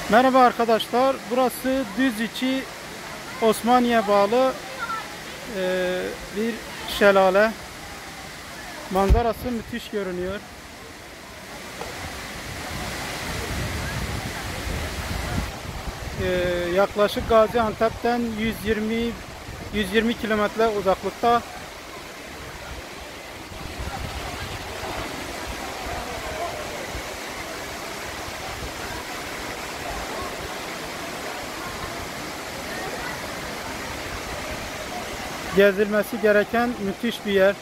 Merhaba arkadaşlar. Burası Düziçi Osmaniye bağlı bir şelale. Manzarası müthiş görünüyor. Yaklaşık Gaziantep'ten 120 kilometre uzaklıkta. Gezilmesi gereken müthiş bir yer.